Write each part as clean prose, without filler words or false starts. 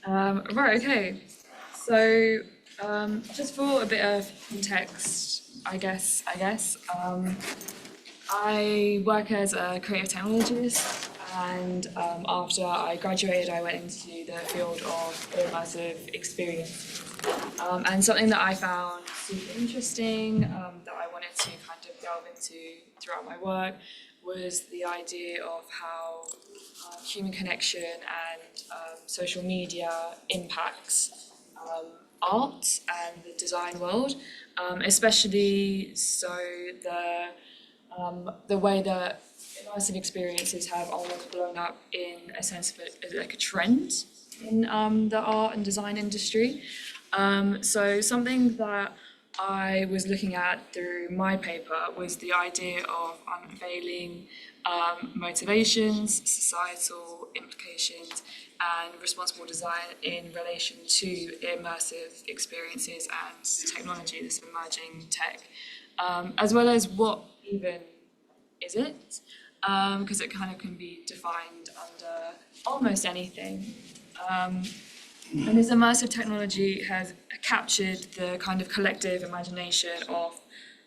Right, okay. So, just for a bit of context, I work as a creative technologist, and after I graduated, I went into the field of immersive experience. And something that I found super interesting, that I wanted to kind of delve into throughout my work, was the idea of how human connection and social media impacts art and the design world, especially so the way that immersive experiences have almost blown up in a sense of like a trend in the art and design industry. So something that I was looking at through my paper was the idea of unveiling motivations, societal implications, and responsible design in relation to immersive experiences and technology, this emerging tech, as well as what even is it, because it kind of can be defined under almost anything. And this immersive technology has captured the kind of collective imagination of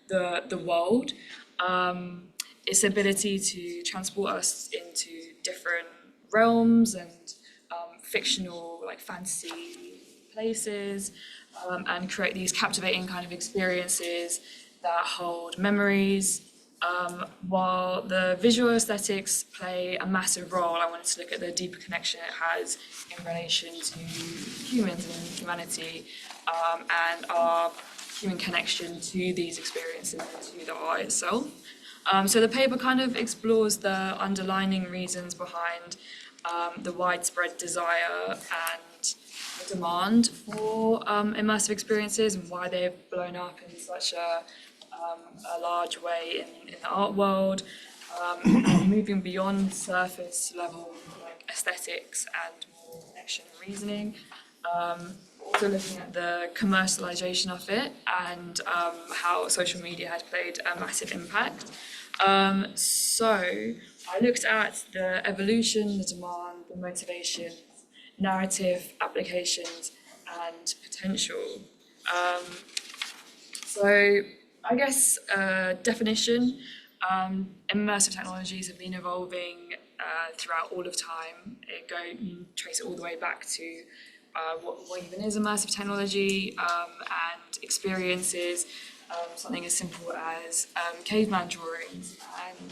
the world, its ability to transport us into different realms and fictional, like fantasy places, and create these captivating kind of experiences that hold memories. While the visual aesthetics play a massive role, I wanted to look at the deeper connection it has in relation to humans and humanity, and our human connection to these experiences and to the art itself. So the paper kind of explores the underlying reasons behind the widespread desire and the demand for immersive experiences, and why they've blown up in such a large way in the art world, and moving beyond surface level like aesthetics and more connection and reasoning. Also looking at the commercialization of it, and how social media has played a massive impact. So I looked at the evolution, the demand, the motivation, narrative applications, and potential. So I guess definition, immersive technologies have been evolving throughout all of time. You trace it all the way back to what even is immersive technology, and experiences, something as simple as caveman drawings and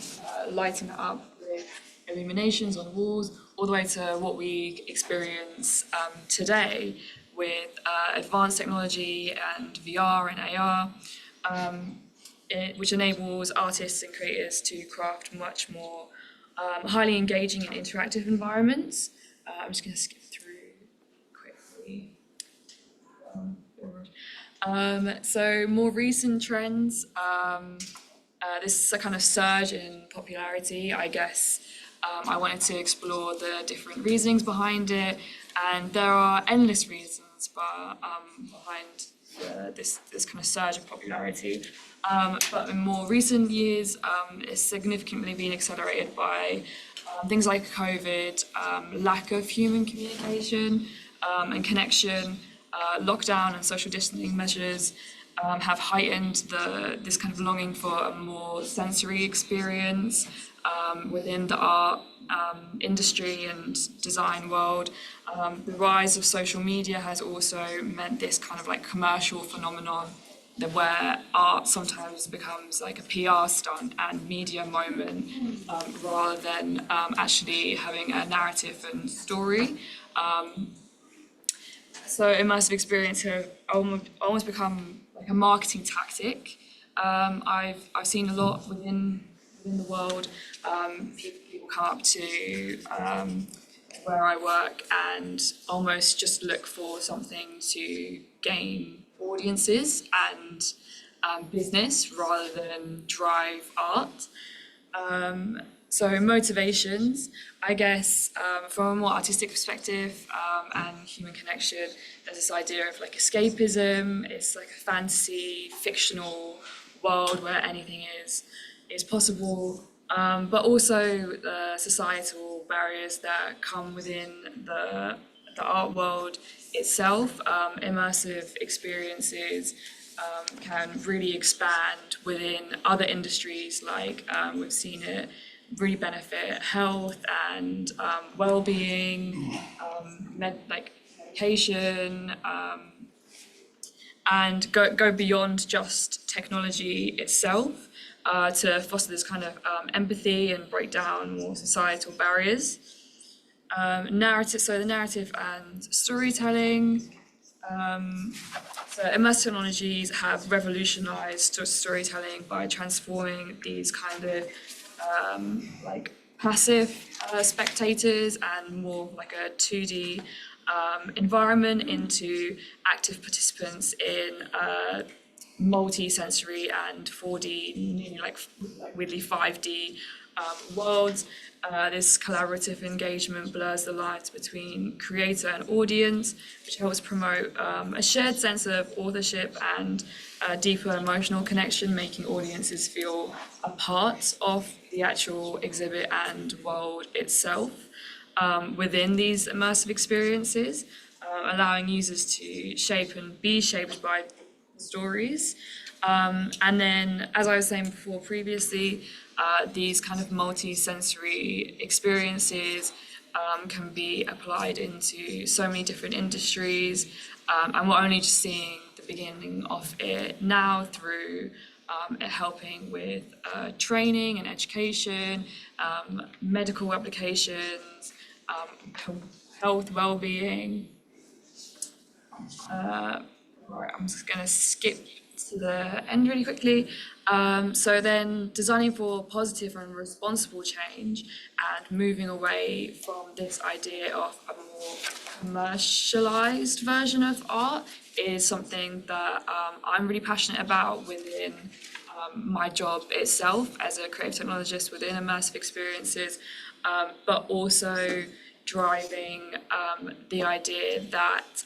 lighting it up with illuminations on walls, all the way to what we experience today with advanced technology and VR and AR, which enables artists and creators to craft much more highly engaging and interactive environments. I'm just going to skip through quickly. So more recent trends, this is a kind of surge in popularity, I guess. I wanted to explore the different reasonings behind it, and there are endless reasons behind this kind of surge of popularity. But in more recent years, it's significantly been accelerated by things like COVID, lack of human communication and connection, lockdown and social distancing measures have heightened this kind of longing for a more sensory experience within the art industry and design world. The rise of social media has also meant this kind of like commercial phenomenon where art sometimes becomes like a PR stunt and media moment, rather than actually having a narrative and story. So immersive experience have almost become like a marketing tactic. I've seen a lot within the world. People come up to where I work and almost just look for something to gain audiences and business rather than drive art. So motivations, I guess, from a more artistic perspective and human connection, there's this idea of like escapism. It's like a fantasy, fictional world where anything is possible, but also the societal barriers that come within the the art world itself. Immersive experiences can really expand within other industries, like we've seen it really benefit health and well-being, like medication, and go beyond just technology itself to foster this kind of empathy and break down more societal barriers. So the narrative and storytelling. So immersive technologies have revolutionized storytelling by transforming these kind of like passive spectators and more like a 2D environment into active participants in multi-sensory and 4D, nearly like weirdly 5D worlds. This collaborative engagement blurs the lines between creator and audience, which helps promote a shared sense of authorship and a deeper emotional connection, making audiences feel a part of the actual exhibit and world itself within these immersive experiences, allowing users to shape and be shaped by stories. And then, as I was saying before previously, these kind of multi-sensory experiences can be applied into so many different industries, and we're only just seeing the beginning of it now through it helping with training and education, medical applications, health, well-being. Right, I'm just going to skip to the end really quickly. So then designing for positive and responsible change and moving away from this idea of a more commercialized version of art is something that I'm really passionate about within my job itself as a creative technologist within immersive experiences, but also driving the idea that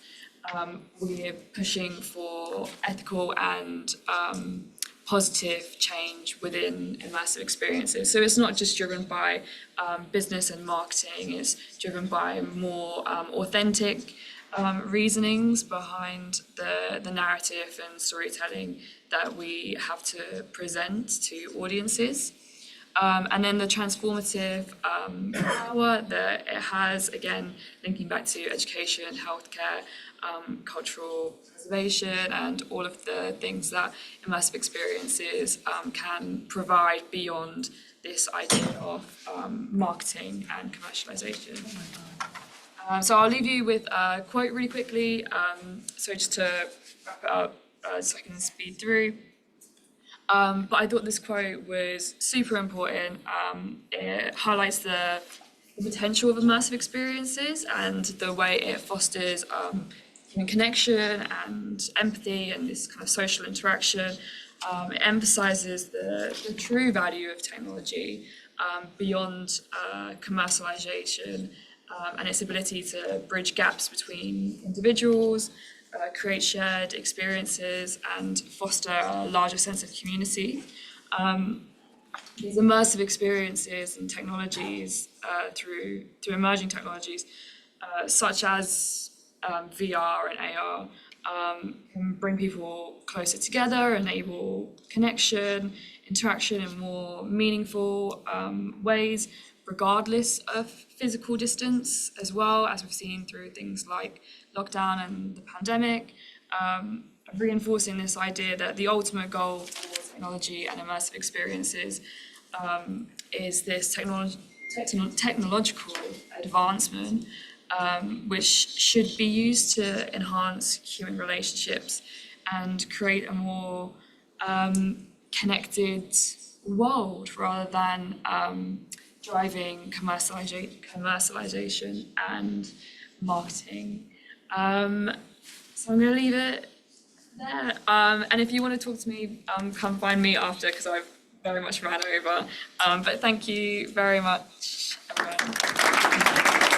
we're pushing for ethical and positive change within immersive experiences. So it's not just driven by business and marketing, it's driven by more authentic reasonings behind the narrative and storytelling that we have to present to audiences. And then the transformative power that it has, again, linking back to education, healthcare, cultural preservation, and all of the things that immersive experiences can provide beyond this idea of marketing and commercialization. So I'll leave you with a quote really quickly, so just to wrap it up so I can speed through. But I thought this quote was super important. It highlights the potential of immersive experiences and the way it fosters human connection and empathy and this kind of social interaction. It emphasizes the true value of technology beyond commercialization and its ability to bridge gaps between individuals, create shared experiences and foster a larger sense of community. These immersive experiences and technologies through emerging technologies such as VR and AR can bring people closer together, enable connection, interaction in more meaningful ways, regardless of physical distance, as well as we've seen through things like lockdown and the pandemic, reinforcing this idea that the ultimate goal for technology and immersive experiences is this technological advancement, which should be used to enhance human relationships and create a more connected world rather than driving commercialization and marketing. So I'm going to leave it there. And if you want to talk to me, come find me after because I've very much ran over. But thank you very much, everyone.